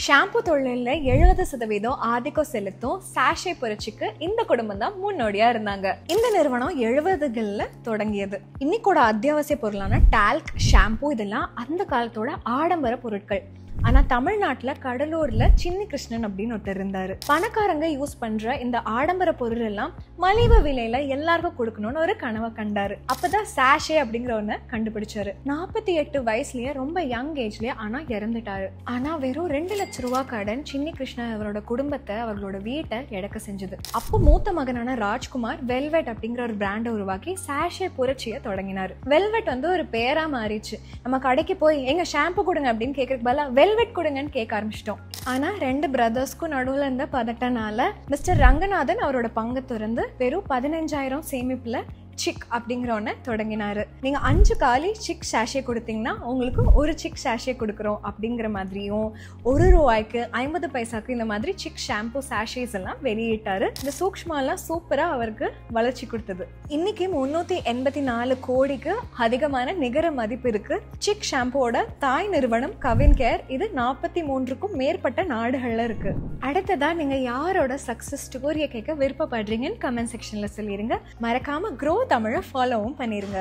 Shampoo தொழிலில் 70% ஆதிக்கம் செலுத்தும் சாஷே புரட்சிக்கு இந்த குடும்பம் தான் முன்னோடியா இருந்தாங்க. இந்த நிறுவனம் 70களில் தொடங்கியது. இன்னைக்கோட அத்தியாவசிய பொருளான டால்க், ஷாம்பு இதெல்லாம் அந்த காலத்தோட ஆடம்பர பொருட்கள். ஆனா தமிழ்நாட்டுல கடலூர்ல சின்னி கிருஷ்ணன் அப்படின்னு ஒருத்தர் இருந்தாரு. பணக்காரங்க யூஸ் பண்ற இந்த ஆடம்பர பொருள் எல்லாம் மலிவு விலையில எல்லாருக்கும் கொடுக்கணும்னு ஒரு கனவை கண்டாரு. அப்பதான் சாஷே அப்படிங்கிற ஒண்ணு கண்டுபிடிச்சாரு. 48 வயசுலயே ரொம்ப யங் ஏஜ்லயே ஆனா இறந்துட்டாரு. ஆனா வெறும் 2 லட்சம் ரூபாய் கடன் சின்னி கிருஷ்ணன் அவரோட குடும்பத்தை, அவர்களோட வீட்டை இழக்க செஞ்சது. அப்போ மூத்த மகனான ராஜ்குமார் வெல்வெட் அப்படிங்கிற ஒரு பிராண்டை உருவாக்கி சாஷே புரட்சியை தொடங்கினாரு. வெல்வெட் ஒரு பேரா மாறிச்சு. நம்ம கடைக்கு போய் எங்க ஷாம்பு கொடுங்க அப்படின்னு கேட்கறதுக்கு பதிலா வெல்வெட் கொடுங்கன்னு கேட்க ஆரம்பிச்சிட்டோம். ஆனா 2 பிரதர்ஸ்க்கும் நடுவுல இருந்த பதட்டனால மிஸ்டர் ரங்கநாதன் அவரோட பங்கு திறந்து வெறும் 15,000 சேமிப்புல சிக் அப்படிங்கிற ஒண்ண தொடங்கினாரு. நீங்க 5 காலி சிக் சாஷே கொடுத்தீங்கன்னா உங்களுக்கு ஒரு சிக் சாஷே கொடுக்குறோம் அப்படிங்கிற மாதிரியும், ₹1 50 பைசாக்கு இந்த மாதிரி சிக் ஷாம்பு சாஷேஸ் எல்லாம் வெளியிட்டாரு. இந்த சூக்ஷ்மெல்லாம் சூப்பரா அவருக்கு வளர்ச்சி கொடுத்தது. இன்னைக்கு 384 கோடிக்கு அதிகமான நிகர மதிப்பு இருக்கு. சிக் ஷாம்புவோட தாய் நிறுவனம் கவின் கேர் இது 43க்கும் மேற்பட்ட நாடுகள்ல இருக்கு. அடுத்ததா நீங்க யாரோட சக்சஸ் ஸ்டோரியை கேட்க விருப்பப்படுறீங்கன்னு கமெண்ட் செக்ஷன்ல சொல்லிருங்க. மறக்காம க்ரோ தமிழை ஃபாலோவும் பண்ணிருங்க.